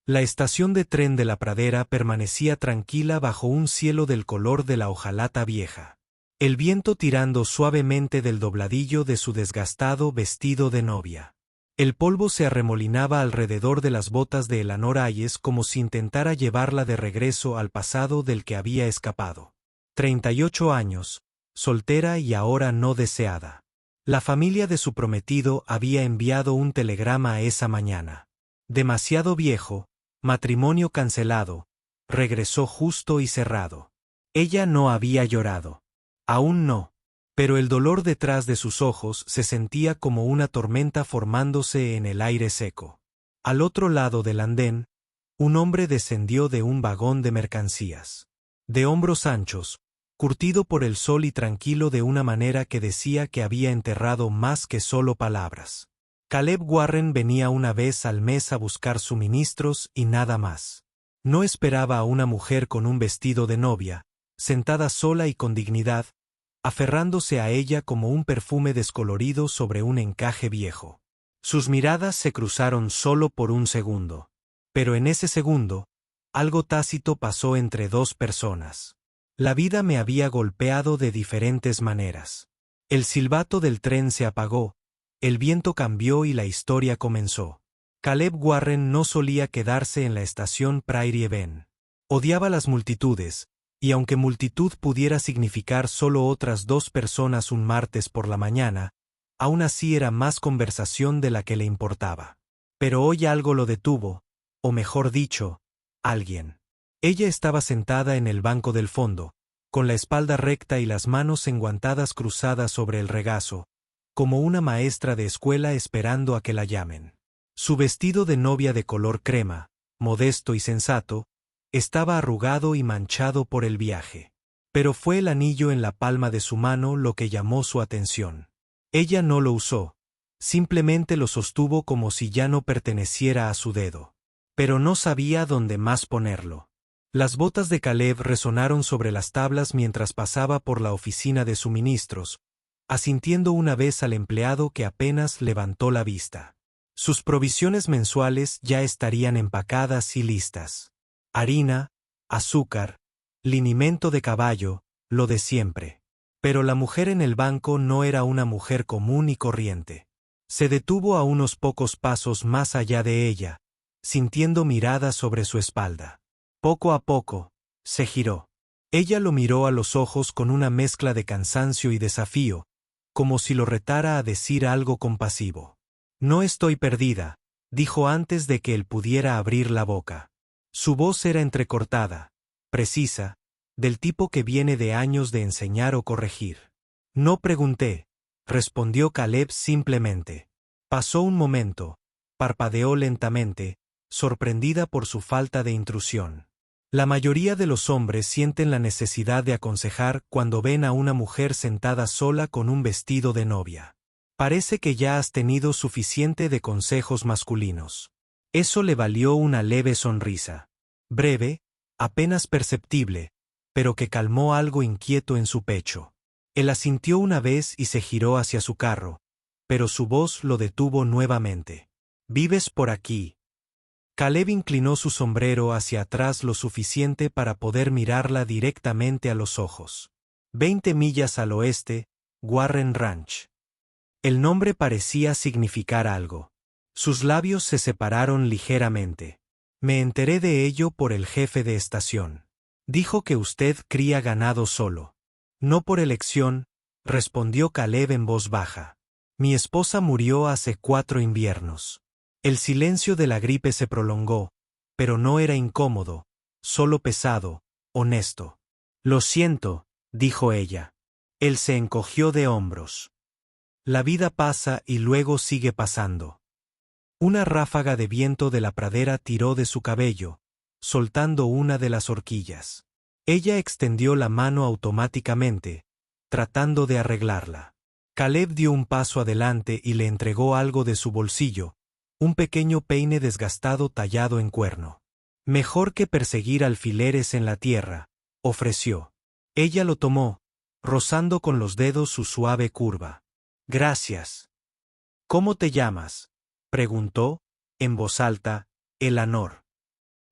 La estación de tren de la pradera permanecía tranquila bajo un cielo del color de la hojalata vieja. El viento tirando suavemente del dobladillo de su desgastado vestido de novia. El polvo se arremolinaba alrededor de las botas de Eleanor Hayes como si intentara llevarla de regreso al pasado del que había escapado. 38 años, soltera y ahora no deseada. La familia de su prometido había enviado un telegrama esa mañana. Demasiado viejo, matrimonio cancelado, regresó justo y cerrado. Ella no había llorado. Aún no. Pero el dolor detrás de sus ojos se sentía como una tormenta formándose en el aire seco. Al otro lado del andén, un hombre descendió de un vagón de mercancías. De hombros anchos, curtido por el sol y tranquilo de una manera que decía que había enterrado más que solo palabras. Caleb Warren venía una vez al mes a buscar suministros y nada más. No esperaba a una mujer con un vestido de novia, sentada sola y con dignidad, aferrándose a ella como un perfume descolorido sobre un encaje viejo. Sus miradas se cruzaron solo por un segundo. Pero en ese segundo, algo tácito pasó entre dos personas. La vida me había golpeado de diferentes maneras. El silbato del tren se apagó, el viento cambió y la historia comenzó. Caleb Warren no solía quedarse en la estación Prairie Ben. Odiaba las multitudes, y aunque multitud pudiera significar solo otras dos personas un martes por la mañana, aún así era más conversación de la que le importaba. Pero hoy algo lo detuvo, o mejor dicho, alguien. Ella estaba sentada en el banco del fondo, con la espalda recta y las manos enguantadas cruzadas sobre el regazo, como una maestra de escuela esperando a que la llamen. Su vestido de novia de color crema, modesto y sensato, estaba arrugado y manchado por el viaje. Pero fue el anillo en la palma de su mano lo que llamó su atención. Ella no lo usó, simplemente lo sostuvo como si ya no perteneciera a su dedo. Pero no sabía dónde más ponerlo. Las botas de Caleb resonaron sobre las tablas mientras pasaba por la oficina de suministros, asintiendo una vez al empleado que apenas levantó la vista. Sus provisiones mensuales ya estarían empacadas y listas. Harina, azúcar, linimento de caballo, lo de siempre. Pero la mujer en el banco no era una mujer común y corriente. Se detuvo a unos pocos pasos más allá de ella, sintiendo miradas sobre su espalda. Poco a poco, se giró. Ella lo miró a los ojos con una mezcla de cansancio y desafío, como si lo retara a decir algo compasivo. No estoy perdida, dijo antes de que él pudiera abrir la boca. Su voz era entrecortada, precisa, del tipo que viene de años de enseñar o corregir. No pregunté, respondió Caleb simplemente. Pasó un momento, parpadeó lentamente, sorprendida por su falta de intrusión. La mayoría de los hombres sienten la necesidad de aconsejar cuando ven a una mujer sentada sola con un vestido de novia. Parece que ya has tenido suficiente de consejos masculinos. Eso le valió una leve sonrisa. Breve, apenas perceptible, pero que calmó algo inquieto en su pecho. Él asintió una vez y se giró hacia su carro, pero su voz lo detuvo nuevamente. ¿Vives por aquí? Caleb inclinó su sombrero hacia atrás lo suficiente para poder mirarla directamente a los ojos. 20 millas al oeste, Warren Ranch. El nombre parecía significar algo. Sus labios se separaron ligeramente. Me enteré de ello por el jefe de estación. Dijo que usted cría ganado solo. No por elección, respondió Caleb en voz baja. Mi esposa murió hace 4 inviernos. El silencio de la gripe se prolongó, pero no era incómodo, solo pesado, honesto. Lo siento, dijo ella. Él se encogió de hombros. La vida pasa y luego sigue pasando. Una ráfaga de viento de la pradera tiró de su cabello, soltando una de las horquillas. Ella extendió la mano automáticamente, tratando de arreglarla. Caleb dio un paso adelante y le entregó algo de su bolsillo, un pequeño peine desgastado tallado en cuerno. Mejor que perseguir alfileres en la tierra, ofreció. Ella lo tomó, rozando con los dedos su suave curva. Gracias. ¿Cómo te llamas?, preguntó, en voz alta, Eleanor.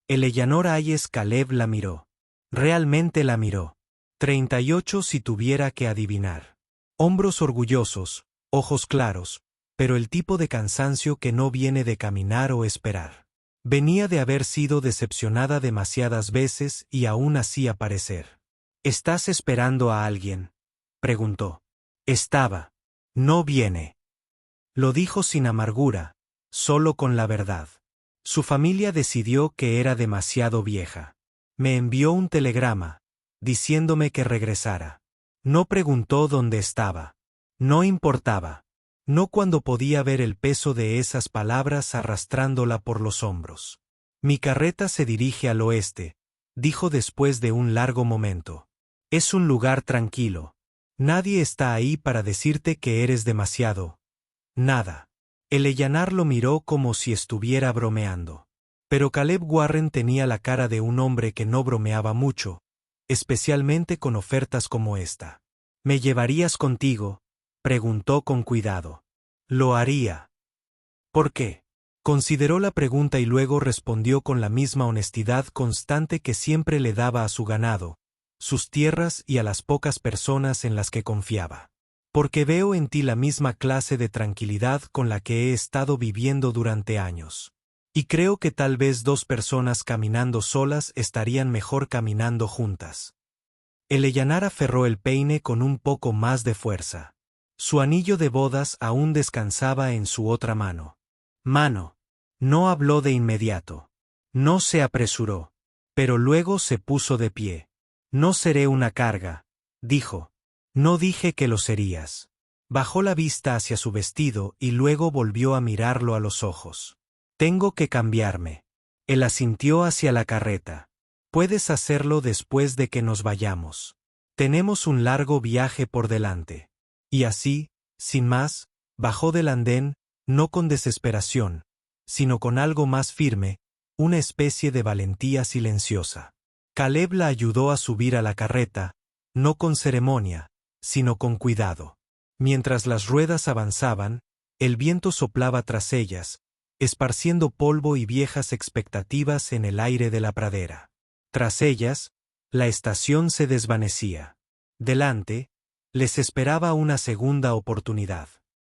Eleyanor Hayes Caleb la miró. Realmente la miró. 38 si tuviera que adivinar. Hombros orgullosos, ojos claros, pero el tipo de cansancio que no viene de caminar o esperar. Venía de haber sido decepcionada demasiadas veces y aún así aparecer. ¿Estás esperando a alguien?, preguntó. Estaba. No viene. Lo dijo sin amargura, solo con la verdad. Su familia decidió que era demasiado vieja. Me envió un telegrama, diciéndome que regresara. No preguntó dónde estaba. No importaba. No cuando podía ver el peso de esas palabras arrastrándola por los hombros. Mi carreta se dirige al oeste, dijo después de un largo momento. Es un lugar tranquilo. Nadie está ahí para decirte que eres demasiado. Nada. Eleyanar lo miró como si estuviera bromeando. Pero Caleb Warren tenía la cara de un hombre que no bromeaba mucho, especialmente con ofertas como esta. ¿Me llevarías contigo?, preguntó con cuidado. Lo haría. ¿Por qué? Consideró la pregunta y luego respondió con la misma honestidad constante que siempre le daba a su ganado, sus tierras y a las pocas personas en las que confiaba. Porque veo en ti la misma clase de tranquilidad con la que he estado viviendo durante años. Y creo que tal vez dos personas caminando solas estarían mejor caminando juntas. Eleyanar aferró el peine con un poco más de fuerza. Su anillo de bodas aún descansaba en su otra mano. No habló de inmediato. No se apresuró. Pero luego se puso de pie. No seré una carga, dijo. No dije que lo serías. Bajó la vista hacia su vestido y luego volvió a mirarlo a los ojos. Tengo que cambiarme. Él asintió hacia la carreta. Puedes hacerlo después de que nos vayamos. Tenemos un largo viaje por delante. Y así, sin más, bajó del andén, no con desesperación, sino con algo más firme, una especie de valentía silenciosa. Caleb la ayudó a subir a la carreta, no con ceremonia, sino con cuidado. Mientras las ruedas avanzaban, el viento soplaba tras ellas, esparciendo polvo y viejas expectativas en el aire de la pradera. Tras ellas, la estación se desvanecía. Delante, les esperaba una segunda oportunidad.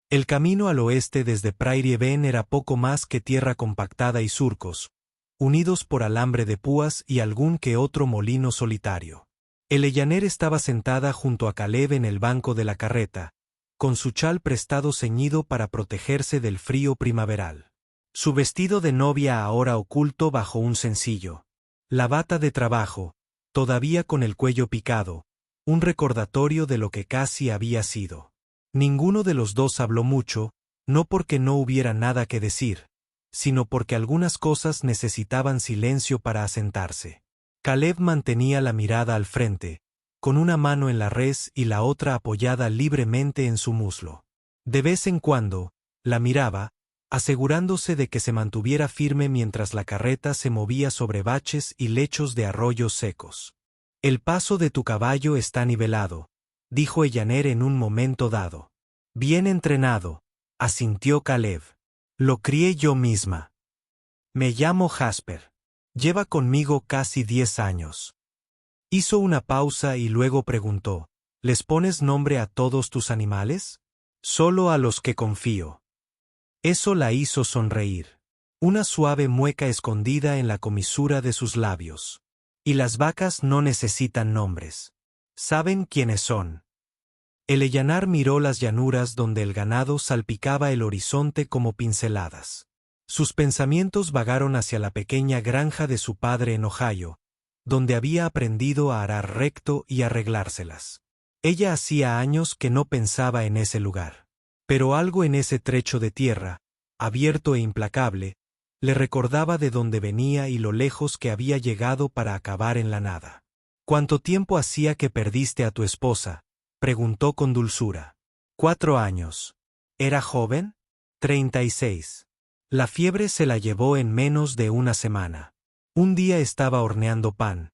El camino al oeste desde Prairie Bend era poco más que tierra compactada y surcos, unidos por alambre de púas y algún que otro molino solitario. Eleyanor estaba sentada junto a Caleb en el banco de la carreta, con su chal prestado ceñido para protegerse del frío primaveral. Su vestido de novia ahora oculto bajo un sencillo. La bata de trabajo, todavía con el cuello picado, un recordatorio de lo que casi había sido. Ninguno de los dos habló mucho, no porque no hubiera nada que decir, sino porque algunas cosas necesitaban silencio para asentarse. Caleb mantenía la mirada al frente, con una mano en la res y la otra apoyada libremente en su muslo. De vez en cuando, la miraba, asegurándose de que se mantuviera firme mientras la carreta se movía sobre baches y lechos de arroyos secos. El paso de tu caballo está nivelado, dijo Eleyanor en un momento dado. Bien entrenado, asintió Caleb. Lo crié yo misma. Me llamo Jasper. Lleva conmigo casi 10 años. Hizo una pausa y luego preguntó, ¿les pones nombre a todos tus animales? Solo a los que confío. Eso la hizo sonreír. Una suave mueca escondida en la comisura de sus labios. Y las vacas no necesitan nombres. Saben quiénes son. Eleyanor miró las llanuras donde el ganado salpicaba el horizonte como pinceladas. Sus pensamientos vagaron hacia la pequeña granja de su padre en Ohio, donde había aprendido a arar recto y arreglárselas. Ella hacía años que no pensaba en ese lugar. Pero algo en ese trecho de tierra, abierto e implacable, le recordaba de dónde venía y lo lejos que había llegado para acabar en la nada. ¿Cuánto tiempo hacía que perdiste a tu esposa?, preguntó con dulzura. 4 años. ¿Era joven? 36. La fiebre se la llevó en menos de una semana. Un día estaba horneando pan.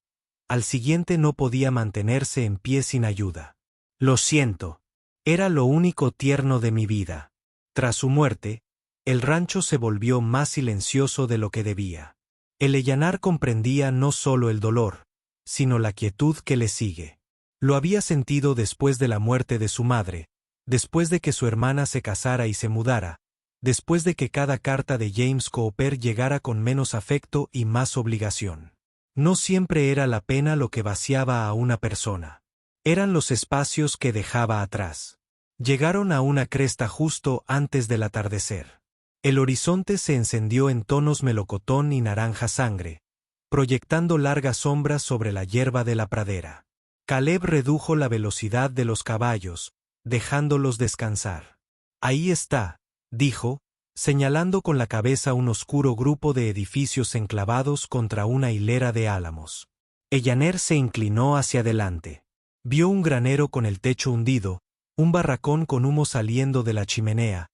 Al siguiente no podía mantenerse en pie sin ayuda. Lo siento. Era lo único tierno de mi vida. Tras su muerte, el rancho se volvió más silencioso de lo que debía. Eleyanar comprendía no solo el dolor, sino la quietud que le sigue. Lo había sentido después de la muerte de su madre, después de que su hermana se casara y se mudara, después de que cada carta de James Cooper llegara con menos afecto y más obligación. No siempre era la pena lo que vaciaba a una persona. Eran los espacios que dejaba atrás. Llegaron a una cresta justo antes del atardecer. El horizonte se encendió en tonos melocotón y naranja sangre, proyectando largas sombras sobre la hierba de la pradera. Caleb redujo la velocidad de los caballos, dejándolos descansar. Ahí está, dijo, señalando con la cabeza un oscuro grupo de edificios enclavados contra una hilera de álamos. Eleanor se inclinó hacia adelante. Vio un granero con el techo hundido, un barracón con humo saliendo de la chimenea,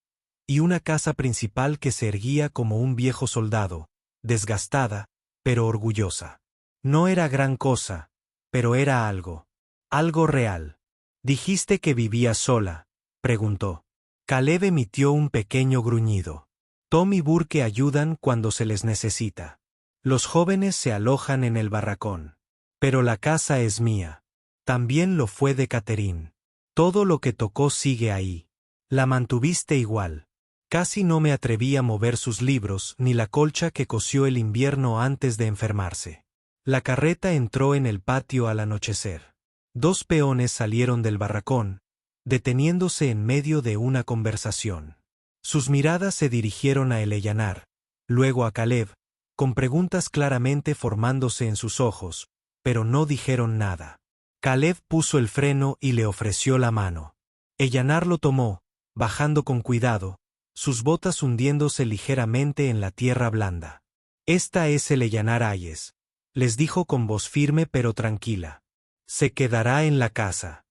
y una casa principal que se erguía como un viejo soldado, desgastada, pero orgullosa. No era gran cosa, pero era algo. Algo real. «¿Dijiste que vivía sola?», preguntó. Caleb emitió un pequeño gruñido. Tom y Burke ayudan cuando se les necesita. Los jóvenes se alojan en el barracón. Pero la casa es mía. También lo fue de Catherine. Todo lo que tocó sigue ahí. La mantuviste igual. Casi no me atreví a mover sus libros ni la colcha que cosió el invierno antes de enfermarse. La carreta entró en el patio al anochecer. 2 peones salieron del barracón, deteniéndose en medio de una conversación. Sus miradas se dirigieron a Eleyanar, luego a Caleb, con preguntas claramente formándose en sus ojos, pero no dijeron nada. Caleb puso el freno y le ofreció la mano. Eleyanar lo tomó, bajando con cuidado, sus botas hundiéndose ligeramente en la tierra blanda. «Esta es Eleyanar Hayes», les dijo con voz firme pero tranquila. «Se quedará en la casa».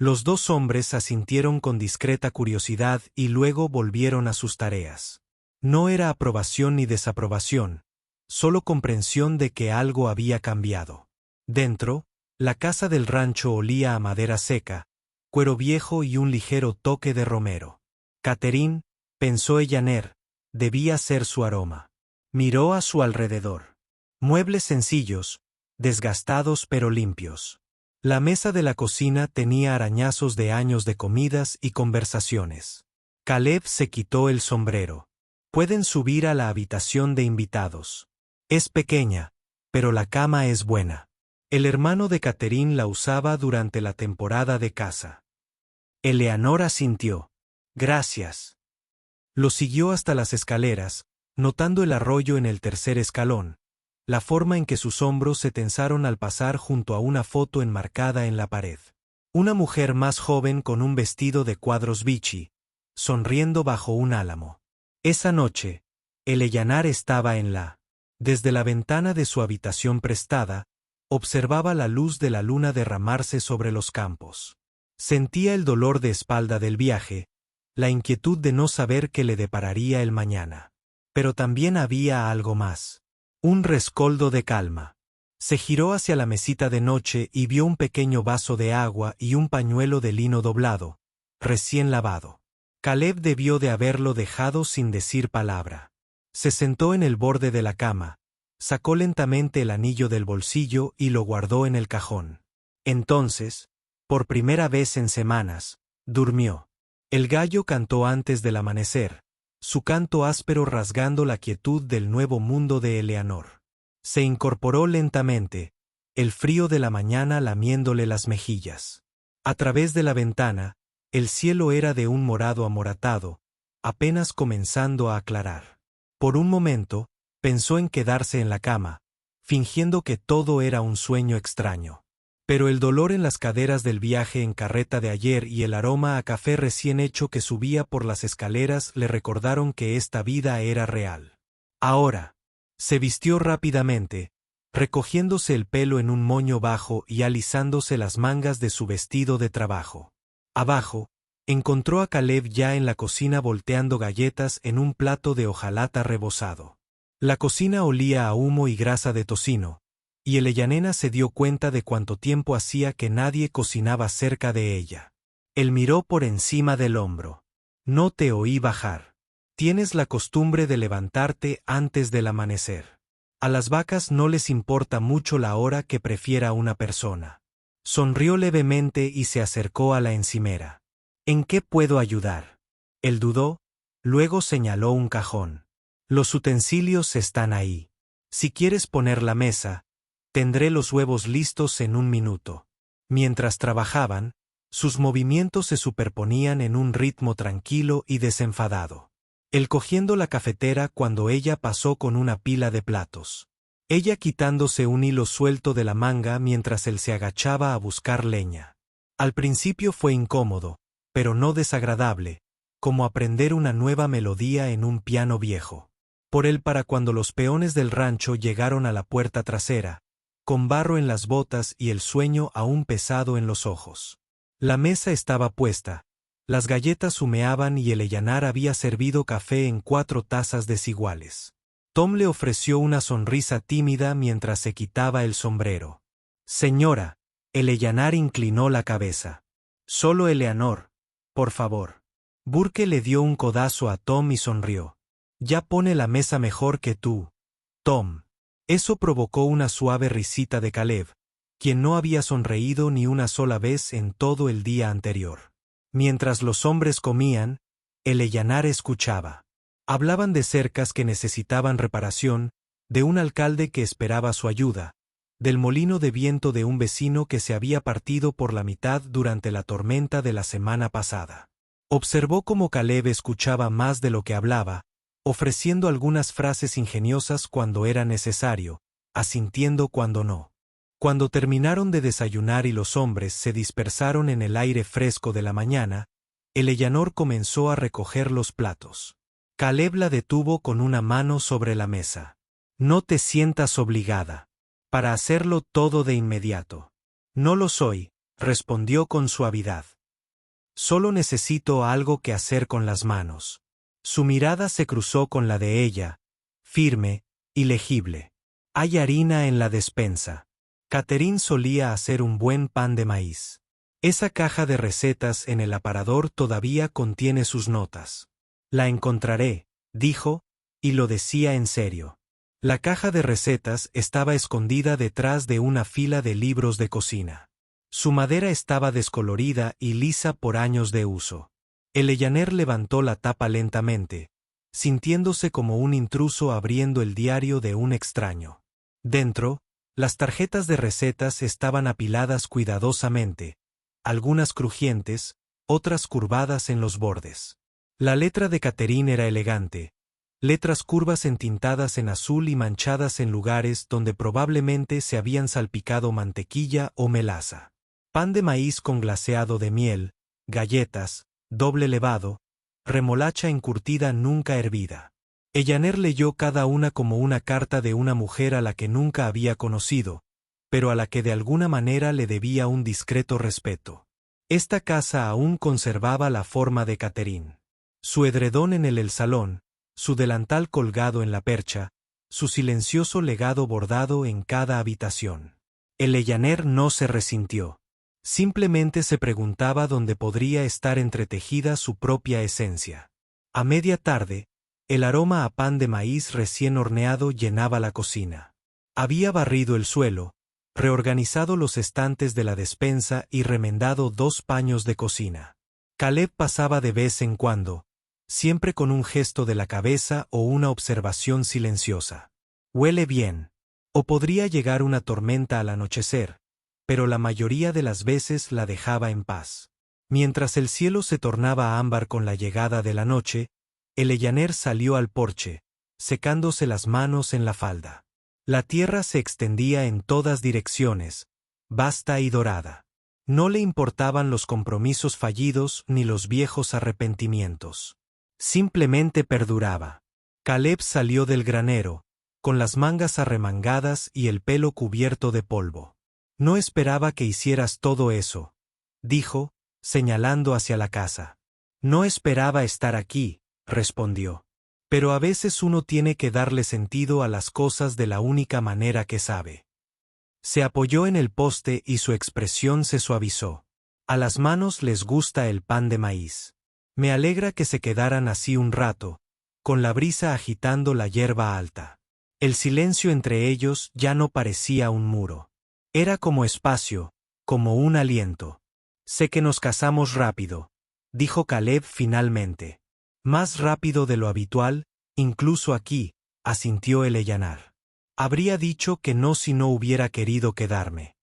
Los 2 hombres asintieron con discreta curiosidad y luego volvieron a sus tareas. No era aprobación ni desaprobación, solo comprensión de que algo había cambiado. Dentro, la casa del rancho olía a madera seca, cuero viejo y un ligero toque de romero. Catherine, pensó Eleanor, debía ser su aroma. Miró a su alrededor. Muebles sencillos, desgastados pero limpios. La mesa de la cocina tenía arañazos de años de comidas y conversaciones. Caleb se quitó el sombrero. «Pueden subir a la habitación de invitados. Es pequeña, pero la cama es buena». El hermano de Catherine la usaba durante la temporada de caza. Eleanor asintió. «Gracias». Lo siguió hasta las escaleras, notando el arroyo en el tercer escalón, la forma en que sus hombros se tensaron al pasar junto a una foto enmarcada en la pared. Una mujer más joven con un vestido de cuadros Vichy, sonriendo bajo un álamo. Esa noche, Eleyanar estaba en la. Desde la ventana de su habitación prestada, observaba la luz de la luna derramarse sobre los campos. Sentía el dolor de espalda del viaje, la inquietud de no saber qué le depararía el mañana. Pero también había algo más. Un rescoldo de calma. Se giró hacia la mesita de noche y vio un pequeño vaso de agua y un pañuelo de lino doblado, recién lavado. Caleb debió de haberlo dejado sin decir palabra. Se sentó en el borde de la cama, sacó lentamente el anillo del bolsillo y lo guardó en el cajón. Entonces, por primera vez en semanas, durmió. El gallo cantó antes del amanecer, su canto áspero rasgando la quietud del nuevo mundo de Eleanor. Se incorporó lentamente, el frío de la mañana lamiéndole las mejillas. A través de la ventana, el cielo era de un morado amoratado, apenas comenzando a aclarar. Por un momento, pensó en quedarse en la cama, fingiendo que todo era un sueño extraño. Pero el dolor en las caderas del viaje en carreta de ayer y el aroma a café recién hecho que subía por las escaleras le recordaron que esta vida era real. Ahora, se vistió rápidamente, recogiéndose el pelo en un moño bajo y alisándose las mangas de su vestido de trabajo. Abajo, encontró a Caleb ya en la cocina volteando galletas en un plato de hojalata rebozado. La cocina olía a humo y grasa de tocino, y Eleyanena se dio cuenta de cuánto tiempo hacía que nadie cocinaba cerca de ella. Él miró por encima del hombro. «No te oí bajar. Tienes la costumbre de levantarte antes del amanecer». A las vacas no les importa mucho la hora que prefiera una persona. Sonrió levemente y se acercó a la encimera. ¿En qué puedo ayudar? Él dudó, luego señaló un cajón. Los utensilios están ahí. Si quieres poner la mesa, tendré los huevos listos en un minuto. Mientras trabajaban, sus movimientos se superponían en un ritmo tranquilo y desenfadado. Él cogiendo la cafetera cuando ella pasó con una pila de platos. Ella quitándose un hilo suelto de la manga mientras él se agachaba a buscar leña. Al principio fue incómodo, pero no desagradable, como aprender una nueva melodía en un piano viejo. Por él para cuando los peones del rancho llegaron a la puerta trasera, con barro en las botas y el sueño aún pesado en los ojos. La mesa estaba puesta, las galletas humeaban y el Ellanar había servido café en 4 tazas desiguales. Tom le ofreció una sonrisa tímida mientras se quitaba el sombrero. Señora, el Ellanar inclinó la cabeza. Solo Eleanor, por favor. Burke le dio un codazo a Tom y sonrió. Ya pone la mesa mejor que tú, Tom. Eso provocó una suave risita de Caleb, quien no había sonreído ni una sola vez en todo el día anterior. Mientras los hombres comían, el Ellanar escuchaba. Hablaban de cercas que necesitaban reparación, de un alcalde que esperaba su ayuda, del molino de viento de un vecino que se había partido por la mitad durante la tormenta de la semana pasada. Observó cómo Caleb escuchaba más de lo que hablaba, ofreciendo algunas frases ingeniosas cuando era necesario, asintiendo cuando no. Cuando terminaron de desayunar y los hombres se dispersaron en el aire fresco de la mañana, el Ellanar comenzó a recoger los platos. Caleb la detuvo con una mano sobre la mesa. No te sientas obligada. Para hacerlo todo de inmediato. No lo soy, respondió con suavidad. Solo necesito algo que hacer con las manos. Su mirada se cruzó con la de ella, firme y legible. Hay harina en la despensa. Catherine solía hacer un buen pan de maíz. Esa caja de recetas en el aparador todavía contiene sus notas. La encontraré, dijo, y lo decía en serio. La caja de recetas estaba escondida detrás de una fila de libros de cocina. Su madera estaba descolorida y lisa por años de uso. El Ellanar levantó la tapa lentamente, sintiéndose como un intruso abriendo el diario de un extraño. Dentro, las tarjetas de recetas estaban apiladas cuidadosamente, algunas crujientes, otras curvadas en los bordes. La letra de Catherine era elegante, letras curvas entintadas en azul y manchadas en lugares donde probablemente se habían salpicado mantequilla o melaza. Pan de maíz con glaseado de miel, galletas, doble levado, remolacha encurtida nunca hervida. Ellanar leyó cada una como una carta de una mujer a la que nunca había conocido, pero a la que de alguna manera le debía un discreto respeto. Esta casa aún conservaba la forma de Catherine. Su edredón en el salón, su delantal colgado en la percha, su silencioso legado bordado en cada habitación. El Ellanar no se resintió. Simplemente se preguntaba dónde podría estar entretejida su propia esencia. A media tarde, el aroma a pan de maíz recién horneado llenaba la cocina. Había barrido el suelo, reorganizado los estantes de la despensa y remendado 2 paños de cocina. Caleb pasaba de vez en cuando, siempre con un gesto de la cabeza o una observación silenciosa. Huele bien. O podría llegar una tormenta al anochecer, pero la mayoría de las veces la dejaba en paz. Mientras el cielo se tornaba ámbar con la llegada de la noche, el Ellanar salió al porche, secándose las manos en la falda. La tierra se extendía en todas direcciones, vasta y dorada. No le importaban los compromisos fallidos ni los viejos arrepentimientos. Simplemente perduraba. Caleb salió del granero, con las mangas arremangadas y el pelo cubierto de polvo. No esperaba que hicieras todo eso, dijo, señalando hacia la casa. No esperaba estar aquí, respondió. Pero a veces uno tiene que darle sentido a las cosas de la única manera que sabe. Se apoyó en el poste y su expresión se suavizó. A las manos les gusta el pan de maíz. Me alegra que se quedaran así un rato, con la brisa agitando la hierba alta. El silencio entre ellos ya no parecía un muro. Era como espacio, como un aliento. Sé que nos casamos rápido, dijo Caleb finalmente. Más rápido de lo habitual, incluso aquí, asintió Eleyanar. Habría dicho que no si no hubiera querido quedarme.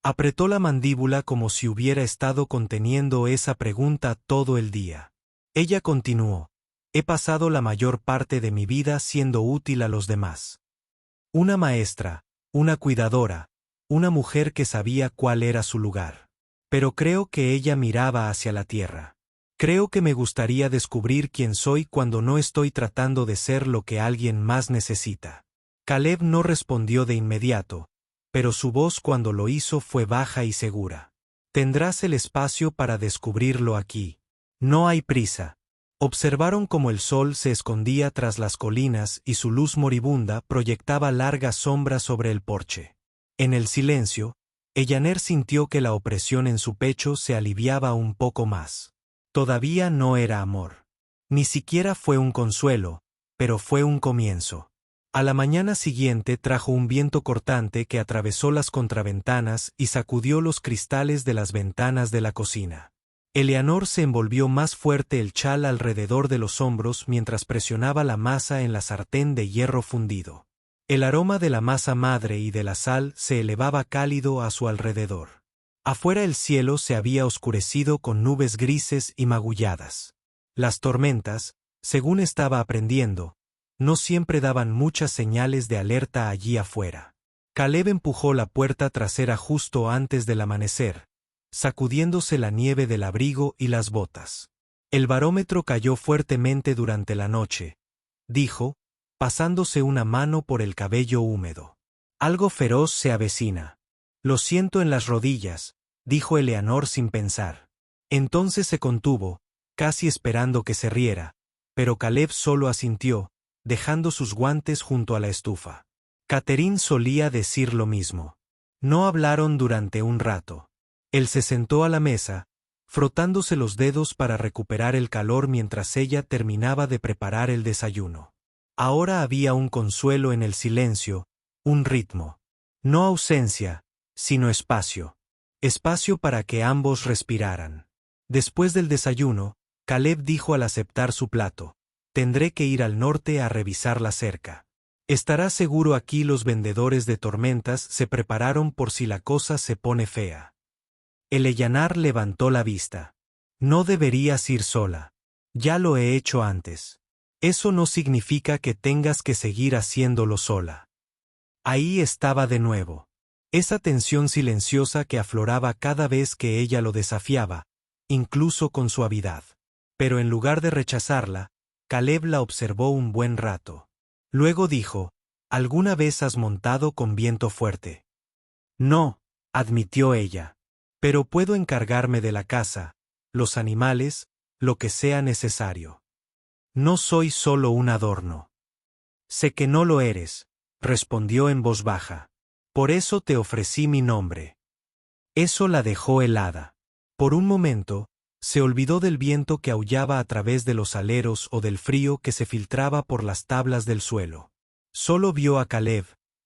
Apretó la mandíbula como si hubiera estado conteniendo esa pregunta todo el día. Ella continuó. He pasado la mayor parte de mi vida siendo útil a los demás. Una maestra, una cuidadora, una mujer que sabía cuál era su lugar. Pero creo que ella miraba hacia la tierra. Creo que me gustaría descubrir quién soy cuando no estoy tratando de ser lo que alguien más necesita. Caleb no respondió de inmediato, pero su voz cuando lo hizo fue baja y segura. Tendrás el espacio para descubrirlo aquí. No hay prisa. Observaron cómo el sol se escondía tras las colinas y su luz moribunda proyectaba largas sombras sobre el porche. En el silencio, Eleanor sintió que la opresión en su pecho se aliviaba un poco más. Todavía no era amor. Ni siquiera fue un consuelo, pero fue un comienzo. A la mañana siguiente trajo un viento cortante que atravesó las contraventanas y sacudió los cristales de las ventanas de la cocina. Eleanor se envolvió más fuerte el chal alrededor de los hombros mientras presionaba la masa en la sartén de hierro fundido. El aroma de la masa madre y de la sal se elevaba cálido a su alrededor. Afuera el cielo se había oscurecido con nubes grises y magulladas. Las tormentas, según estaba aprendiendo, no siempre daban muchas señales de alerta allí afuera. Caleb empujó la puerta trasera justo antes del amanecer, sacudiéndose la nieve del abrigo y las botas. El barómetro cayó fuertemente durante la noche, dijo, pasándose una mano por el cabello húmedo. Algo feroz se avecina. Lo siento en las rodillas, dijo Eleanor sin pensar. Entonces se contuvo, casi esperando que se riera, pero Caleb solo asintió, dejando sus guantes junto a la estufa. Catherine solía decir lo mismo. No hablaron durante un rato. Él se sentó a la mesa, frotándose los dedos para recuperar el calor mientras ella terminaba de preparar el desayuno. Ahora había un consuelo en el silencio, un ritmo. No ausencia, sino espacio. Espacio para que ambos respiraran. Después del desayuno, Caleb dijo al aceptar su plato: tendré que ir al norte a revisar la cerca. Estará seguro aquí los vendedores de tormentas se prepararon por si la cosa se pone fea. Eleyanar levantó la vista. No deberías ir sola. Ya lo he hecho antes. Eso no significa que tengas que seguir haciéndolo sola. Ahí estaba de nuevo. Esa tensión silenciosa que afloraba cada vez que ella lo desafiaba, incluso con suavidad. Pero en lugar de rechazarla, Caleb la observó un buen rato. Luego dijo: ¿alguna vez has montado con viento fuerte? No, admitió ella. Pero puedo encargarme de la casa, los animales, lo que sea necesario. No soy solo un adorno. Sé que no lo eres, respondió en voz baja. Por eso te ofrecí mi nombre. Eso la dejó helada. Por un momento, se olvidó del viento que aullaba a través de los aleros o del frío que se filtraba por las tablas del suelo. Solo vio a Caleb,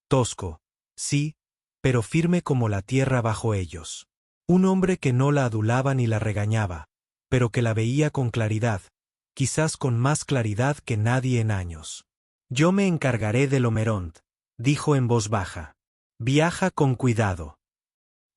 tosco, sí, pero firme como la tierra bajo ellos. Un hombre que no la adulaba ni la regañaba, pero que la veía con claridad, quizás con más claridad que nadie en años. Yo me encargaré del Omeront, dijo en voz baja. Viaja con cuidado.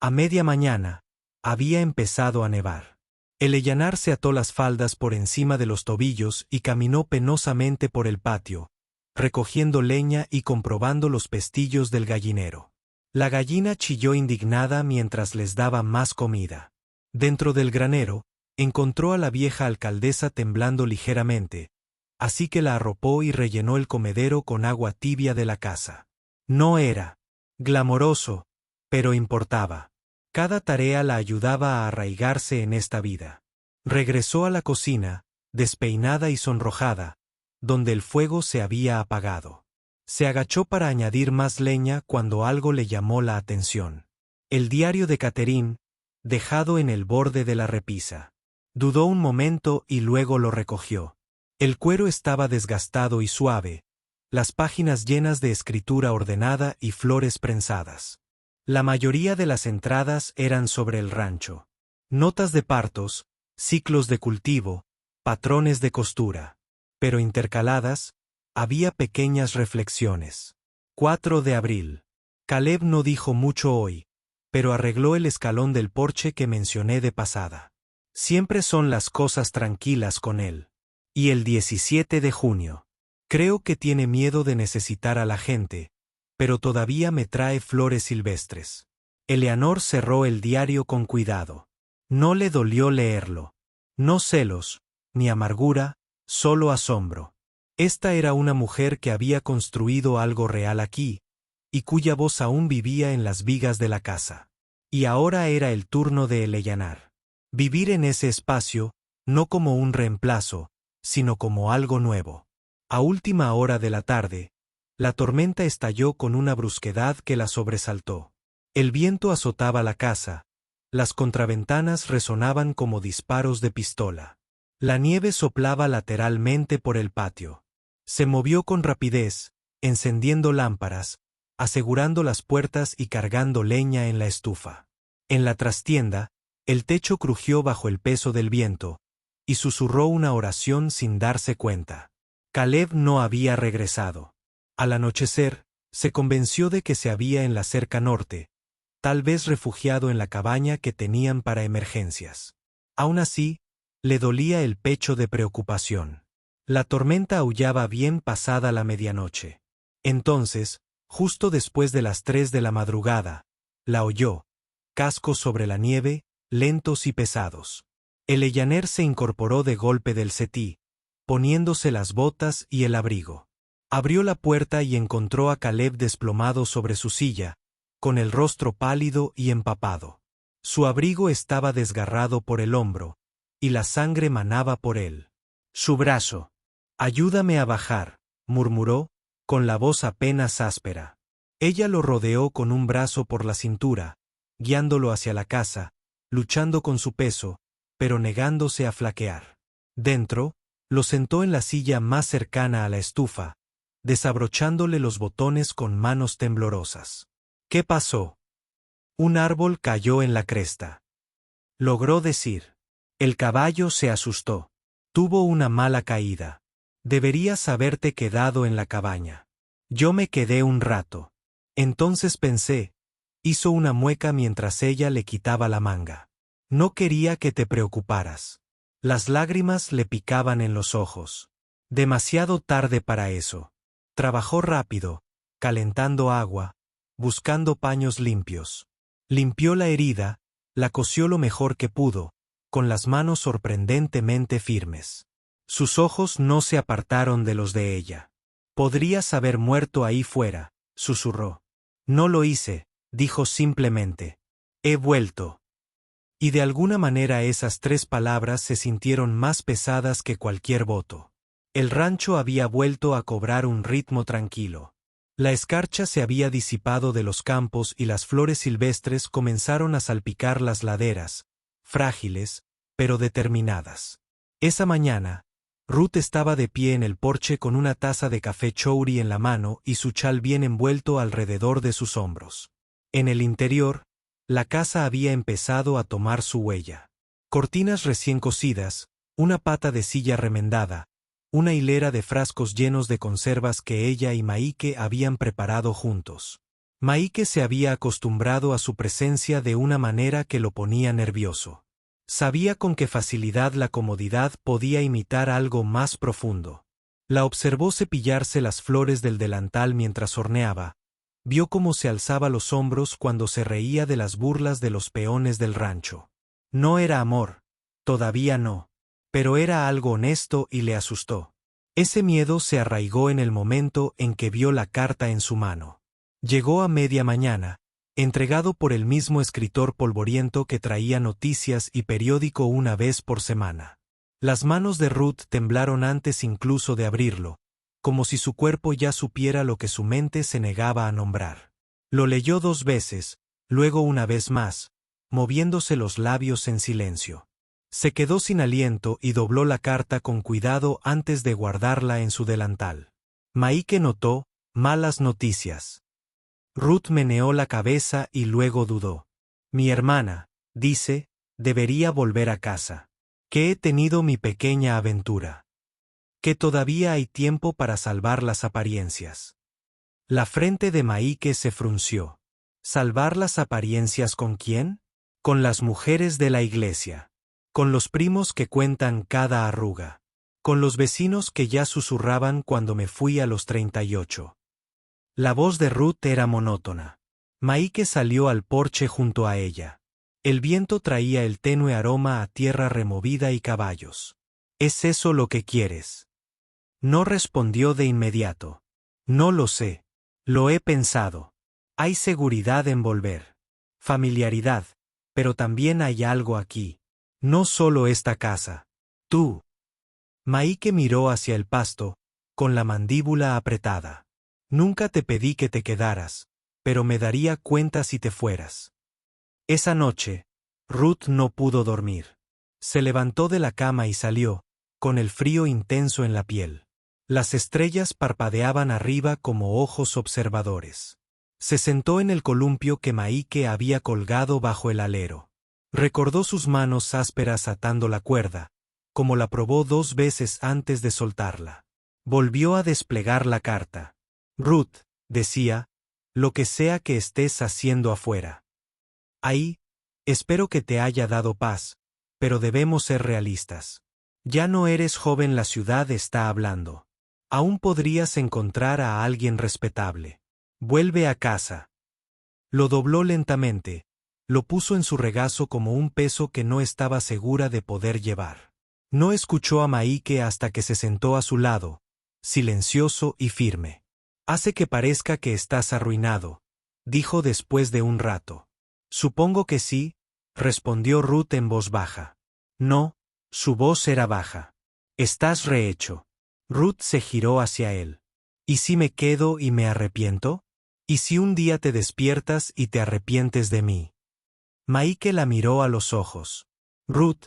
A media mañana, había empezado a nevar. Eleyanar se ató las faldas por encima de los tobillos y caminó penosamente por el patio, recogiendo leña y comprobando los pestillos del gallinero. La gallina chilló indignada mientras les daba más comida. Dentro del granero, encontró a la vieja alcaldesa temblando ligeramente, así que la arropó y rellenó el comedero con agua tibia de la casa. No era glamoroso, pero importaba. Cada tarea la ayudaba a arraigarse en esta vida. Regresó a la cocina, despeinada y sonrojada, donde el fuego se había apagado. Se agachó para añadir más leña cuando algo le llamó la atención. El diario de Catherine, dejado en el borde de la repisa. Dudó un momento y luego lo recogió. El cuero estaba desgastado y suave, las páginas llenas de escritura ordenada y flores prensadas. La mayoría de las entradas eran sobre el rancho. Notas de partos, ciclos de cultivo, patrones de costura. Pero intercaladas, había pequeñas reflexiones. 4 de abril. Caleb no dijo mucho hoy, pero arregló el escalón del porche que mencioné de pasada. Siempre son las cosas tranquilas con él. Y el 17 de junio. Creo que tiene miedo de necesitar a la gente, pero todavía me trae flores silvestres. Eleanor cerró el diario con cuidado. No le dolió leerlo. No celos, ni amargura, solo asombro. Esta era una mujer que había construido algo real aquí, y cuya voz aún vivía en las vigas de la casa. Y ahora era el turno de Eleanor. Vivir en ese espacio, no como un reemplazo, sino como algo nuevo. A última hora de la tarde, la tormenta estalló con una brusquedad que la sobresaltó. El viento azotaba la casa, las contraventanas resonaban como disparos de pistola. La nieve soplaba lateralmente por el patio. Se movió con rapidez, encendiendo lámparas, asegurando las puertas y cargando leña en la estufa. En la trastienda, el techo crujió bajo el peso del viento, y susurró una oración sin darse cuenta. Caleb no había regresado. Al anochecer, se convenció de que se había en la cerca norte, tal vez refugiado en la cabaña que tenían para emergencias. Aún así, le dolía el pecho de preocupación. La tormenta aullaba bien pasada la medianoche. Entonces, justo después de las 3 de la madrugada, la oyó, cascos sobre la nieve, lentos y pesados. Eleanor se incorporó de golpe del setí, poniéndose las botas y el abrigo. Abrió la puerta y encontró a Caleb desplomado sobre su silla, con el rostro pálido y empapado. Su abrigo estaba desgarrado por el hombro, y la sangre manaba por él. Su brazo. «Ayúdame a bajar», murmuró, con la voz apenas áspera. Ella lo rodeó con un brazo por la cintura, guiándolo hacia la casa, luchando con su peso, pero negándose a flaquear. Dentro, lo sentó en la silla más cercana a la estufa, desabrochándole los botones con manos temblorosas. ¿Qué pasó? Un árbol cayó en la cresta. Logró decir. El caballo se asustó. Tuvo una mala caída. Deberías haberte quedado en la cabaña. Yo me quedé un rato. Entonces pensé. Hizo una mueca mientras ella le quitaba la manga. No quería que te preocuparas. Las lágrimas le picaban en los ojos. Demasiado tarde para eso. Trabajó rápido, calentando agua, buscando paños limpios. Limpió la herida, la cosió lo mejor que pudo, con las manos sorprendentemente firmes. Sus ojos no se apartaron de los de ella. Podrías haber muerto ahí fuera, susurró. No lo hice, dijo simplemente. He vuelto. Y de alguna manera esas 3 palabras se sintieron más pesadas que cualquier voto. El rancho había vuelto a cobrar un ritmo tranquilo. La escarcha se había disipado de los campos y las flores silvestres comenzaron a salpicar las laderas, frágiles, pero determinadas. Esa mañana, Ruth estaba de pie en el porche con una taza de café chouri en la mano y su chal bien envuelto alrededor de sus hombros. En el interior, la casa había empezado a tomar su huella. Cortinas recién cosidas, una pata de silla remendada, una hilera de frascos llenos de conservas que ella y Maike habían preparado juntos. Maike se había acostumbrado a su presencia de una manera que lo ponía nervioso. Sabía con qué facilidad la comodidad podía imitar algo más profundo. La observó cepillarse las flores del delantal mientras horneaba. Vio cómo se alzaba los hombros cuando se reía de las burlas de los peones del rancho. No era amor, todavía no, pero era algo honesto y le asustó. Ese miedo se arraigó en el momento en que vio la carta en su mano. Llegó a media mañana, entregado por el mismo escritor polvoriento que traía noticias y periódico una vez por semana. Las manos de Ruth temblaron antes incluso de abrirlo, como si su cuerpo ya supiera lo que su mente se negaba a nombrar. Lo leyó 2 veces, luego una vez más, moviéndose los labios en silencio. Se quedó sin aliento y dobló la carta con cuidado antes de guardarla en su delantal. Maike notó, malas noticias. Ruth meneó la cabeza y luego dudó. Mi hermana, dice, debería volver a casa. Que he tenido mi pequeña aventura. Que todavía hay tiempo para salvar las apariencias. La frente de Maike se frunció. ¿Salvar las apariencias con quién? Con las mujeres de la iglesia. Con los primos que cuentan cada arruga. Con los vecinos que ya susurraban cuando me fui a los 38. La voz de Ruth era monótona. Maike salió al porche junto a ella. El viento traía el tenue aroma a tierra removida y caballos. ¿Es eso lo que quieres? No respondió de inmediato. No lo sé. Lo he pensado. Hay seguridad en volver. Familiaridad. Pero también hay algo aquí. No solo esta casa. Tú. Maike miró hacia el pasto, con la mandíbula apretada. Nunca te pedí que te quedaras, pero me daría cuenta si te fueras. Esa noche, Ruth no pudo dormir. Se levantó de la cama y salió, con el frío intenso en la piel. Las estrellas parpadeaban arriba como ojos observadores. Se sentó en el columpio que Maike había colgado bajo el alero. Recordó sus manos ásperas atando la cuerda, como la probó 2 veces antes de soltarla. Volvió a desplegar la carta. Ruth, decía, lo que sea que estés haciendo afuera. Ahí, espero que te haya dado paz, pero debemos ser realistas. Ya no eres joven, la ciudad está hablando. Aún podrías encontrar a alguien respetable. Vuelve a casa. Lo dobló lentamente, lo puso en su regazo como un peso que no estaba segura de poder llevar. No escuchó a Maike hasta que se sentó a su lado, silencioso y firme. Hace que parezca que estás arruinado, dijo después de un rato. Supongo que sí, respondió Ruth en voz baja. No, su voz era baja. Estás rehecho. Ruth se giró hacia él. ¿Y si me quedo y me arrepiento? ¿Y si un día te despiertas y te arrepientes de mí? Maike la miró a los ojos. Ruth,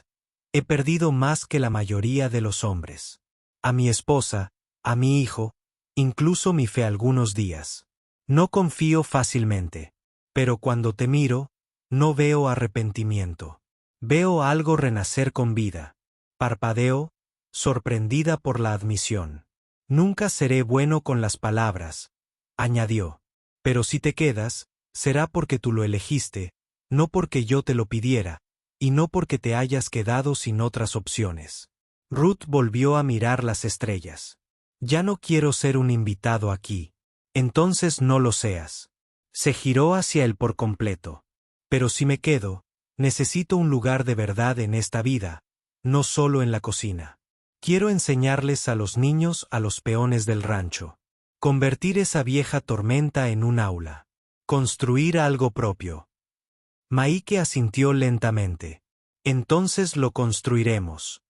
he perdido más que la mayoría de los hombres. A mi esposa, a mi hijo, incluso mi fe algunos días. No confío fácilmente. Pero cuando te miro, no veo arrepentimiento. Veo algo renacer con vida. Parpadeo, sorprendida por la admisión. Nunca seré bueno con las palabras, añadió. Pero si te quedas, será porque tú lo elegiste, no porque yo te lo pidiera, y no porque te hayas quedado sin otras opciones. Ruth volvió a mirar las estrellas. Ya no quiero ser un invitado aquí. Entonces no lo seas. Se giró hacia él por completo. Pero si me quedo, necesito un lugar de verdad en esta vida, no solo en la cocina. Quiero enseñarles a los niños a los peones del rancho. Convertir esa vieja tormenta en un aula. Construir algo propio. Maike asintió lentamente. Entonces lo construiremos.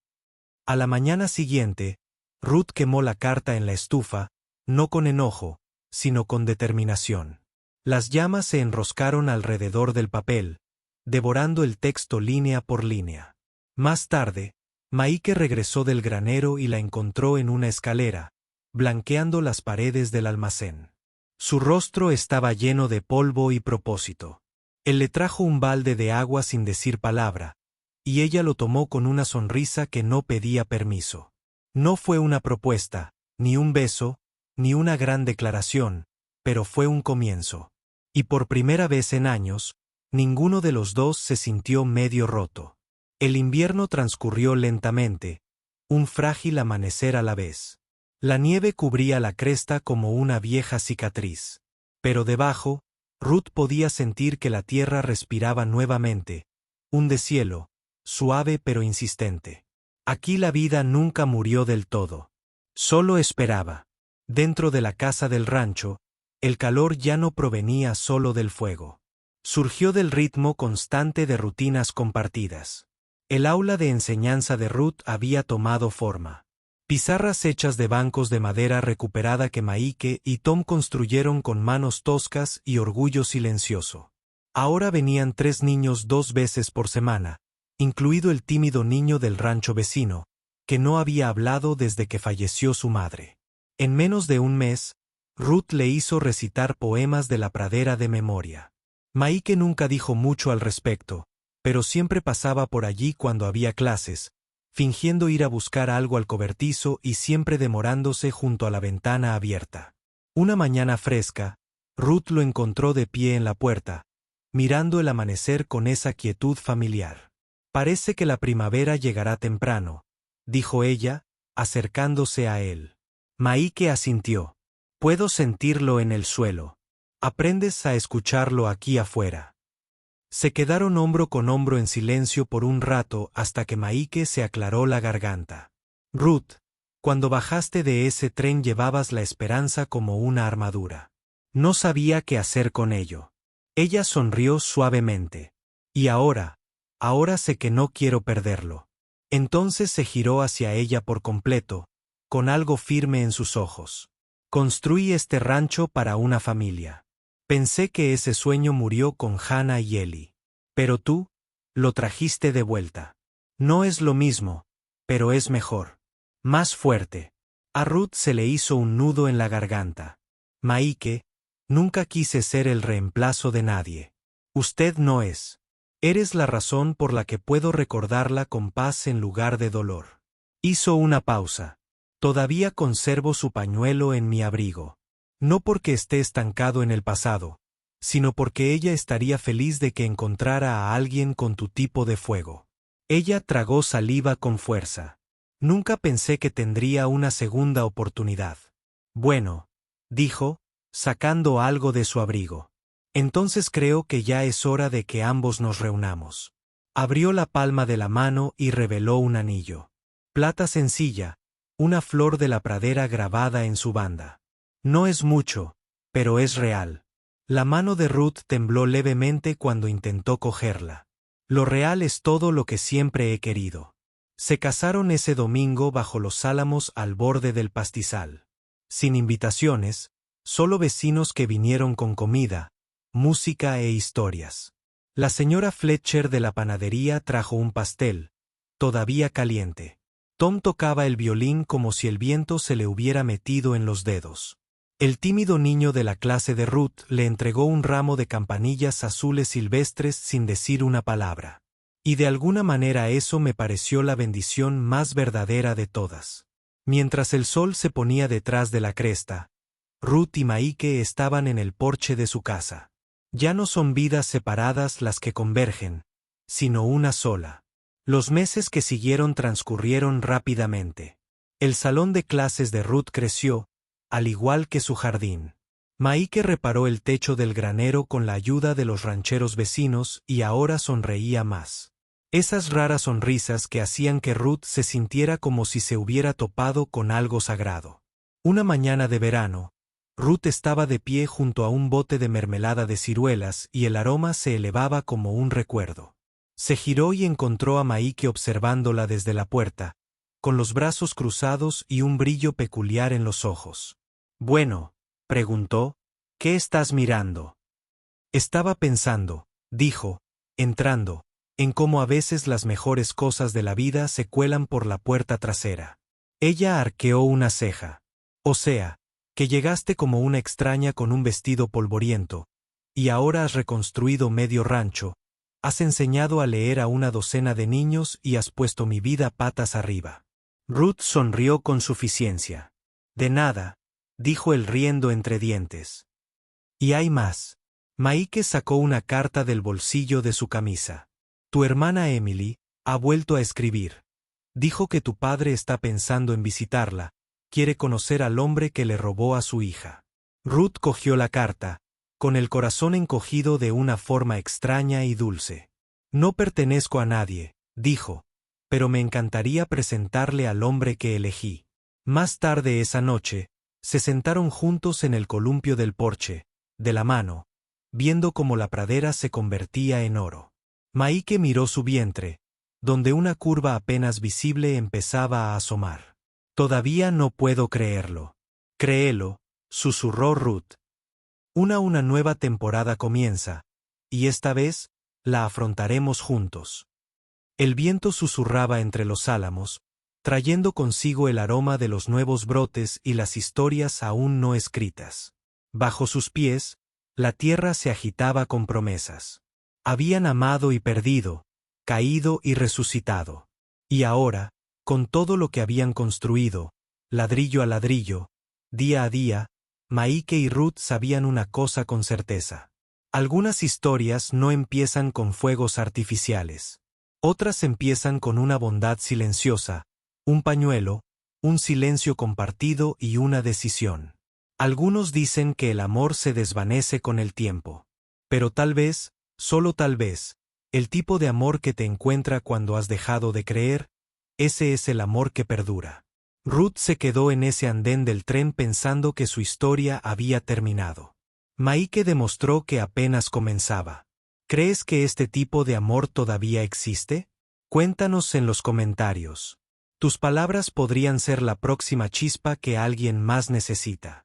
A la mañana siguiente, Ruth quemó la carta en la estufa, no con enojo, sino con determinación. Las llamas se enroscaron alrededor del papel, devorando el texto línea por línea. Más tarde, Maike regresó del granero y la encontró en una escalera, blanqueando las paredes del almacén. Su rostro estaba lleno de polvo y propósito. Él le trajo un balde de agua sin decir palabra, y ella lo tomó con una sonrisa que no pedía permiso. No fue una propuesta, ni un beso, ni una gran declaración, pero fue un comienzo. Y por primera vez en años, ninguno de los dos se sintió medio roto. El invierno transcurrió lentamente, un frágil amanecer a la vez. La nieve cubría la cresta como una vieja cicatriz. Pero debajo, Ruth podía sentir que la tierra respiraba nuevamente, un deshielo, suave pero insistente. Aquí la vida nunca murió del todo. Solo esperaba. Dentro de la casa del rancho, el calor ya no provenía solo del fuego. Surgió del ritmo constante de rutinas compartidas. El aula de enseñanza de Ruth había tomado forma. Pizarras hechas de bancos de madera recuperada que Maike y Tom construyeron con manos toscas y orgullo silencioso. Ahora venían 3 niños 2 veces por semana, incluido el tímido niño del rancho vecino, que no había hablado desde que falleció su madre. En menos de un mes, Ruth le hizo recitar poemas de la pradera de memoria. Maike nunca dijo mucho al respecto, pero siempre pasaba por allí cuando había clases, fingiendo ir a buscar algo al cobertizo y siempre demorándose junto a la ventana abierta. Una mañana fresca, Ruth lo encontró de pie en la puerta, mirando el amanecer con esa quietud familiar. «Parece que la primavera llegará temprano», dijo ella, acercándose a él. Maike asintió. «Puedo sentirlo en el suelo. Aprendes a escucharlo aquí afuera». Se quedaron hombro con hombro en silencio por un rato hasta que Maike se aclaró la garganta. «Ruth, cuando bajaste de ese tren llevabas la esperanza como una armadura. No sabía qué hacer con ello». Ella sonrió suavemente. «Y ahora sé que no quiero perderlo». Entonces se giró hacia ella por completo, con algo firme en sus ojos. «Construí este rancho para una familia. Pensé que ese sueño murió con Hannah y Ellie. Pero tú, lo trajiste de vuelta. No es lo mismo, pero es mejor. Más fuerte». A Ruth se le hizo un nudo en la garganta. «Maike, nunca quise ser el reemplazo de nadie. Usted no es. Eres la razón por la que puedo recordarla con paz en lugar de dolor». Hizo una pausa. «Todavía conservo su pañuelo en mi abrigo. No porque esté estancado en el pasado, sino porque ella estaría feliz de que encontrara a alguien con tu tipo de fuego». Ella tragó saliva con fuerza. «Nunca pensé que tendría una segunda oportunidad». «Bueno», dijo, sacando algo de su abrigo. «Entonces creo que ya es hora de que ambos nos reunamos». Abrió la palma de la mano y reveló un anillo. Plata sencilla, una flor de la pradera grabada en su banda. No es mucho, pero es real. La mano de Ruth tembló levemente cuando intentó cogerla. «Lo real es todo lo que siempre he querido». Se casaron ese domingo bajo los álamos al borde del pastizal. Sin invitaciones, solo vecinos que vinieron con comida, música e historias. La señora Fletcher de la panadería trajo un pastel, todavía caliente. Tom tocaba el violín como si el viento se le hubiera metido en los dedos. El tímido niño de la clase de Ruth le entregó un ramo de campanillas azules silvestres sin decir una palabra. Y de alguna manera eso me pareció la bendición más verdadera de todas. Mientras el sol se ponía detrás de la cresta, Ruth y Maike estaban en el porche de su casa. Ya no son vidas separadas las que convergen, sino una sola. Los meses que siguieron transcurrieron rápidamente. El salón de clases de Ruth creció, al igual que su jardín. Maike reparó el techo del granero con la ayuda de los rancheros vecinos y ahora sonreía más. Esas raras sonrisas que hacían que Ruth se sintiera como si se hubiera topado con algo sagrado. Una mañana de verano, Ruth estaba de pie junto a un bote de mermelada de ciruelas y el aroma se elevaba como un recuerdo. Se giró y encontró a Maike observándola desde la puerta, con los brazos cruzados y un brillo peculiar en los ojos. «Bueno», preguntó, «¿qué estás mirando?» «Estaba pensando», dijo, entrando, «en cómo a veces las mejores cosas de la vida se cuelan por la puerta trasera». Ella arqueó una ceja. «O sea, que llegaste como una extraña con un vestido polvoriento, y ahora has reconstruido medio rancho, has enseñado a leer a una docena de niños y has puesto mi vida patas arriba». Ruth sonrió con suficiencia. «De nada», dijo él riendo entre dientes. «Y hay más». Maike sacó una carta del bolsillo de su camisa. «Tu hermana Emily ha vuelto a escribir. Dijo que tu padre está pensando en visitarla, quiere conocer al hombre que le robó a su hija». Ruth cogió la carta, con el corazón encogido de una forma extraña y dulce. «No pertenezco a nadie», dijo, «pero me encantaría presentarle al hombre que elegí». Más tarde esa noche, se sentaron juntos en el columpio del porche, de la mano, viendo cómo la pradera se convertía en oro. Maike miró su vientre, donde una curva apenas visible empezaba a asomar. «Todavía no puedo creerlo». «Créelo», susurró Ruth. Una nueva temporada comienza, y esta vez, la afrontaremos juntos». El viento susurraba entre los álamos, trayendo consigo el aroma de los nuevos brotes y las historias aún no escritas. Bajo sus pies, la tierra se agitaba con promesas. Habían amado y perdido, caído y resucitado. Y ahora, con todo lo que habían construido, ladrillo a ladrillo, día a día, Maike y Ruth sabían una cosa con certeza. Algunas historias no empiezan con fuegos artificiales. Otras empiezan con una bondad silenciosa, un pañuelo, un silencio compartido y una decisión. Algunos dicen que el amor se desvanece con el tiempo. Pero tal vez, solo tal vez, el tipo de amor que te encuentra cuando has dejado de creer, ese es el amor que perdura. Ruth se quedó en ese andén del tren pensando que su historia había terminado. Maike demostró que apenas comenzaba. ¿Crees que este tipo de amor todavía existe? Cuéntanos en los comentarios. Tus palabras podrían ser la próxima chispa que alguien más necesita.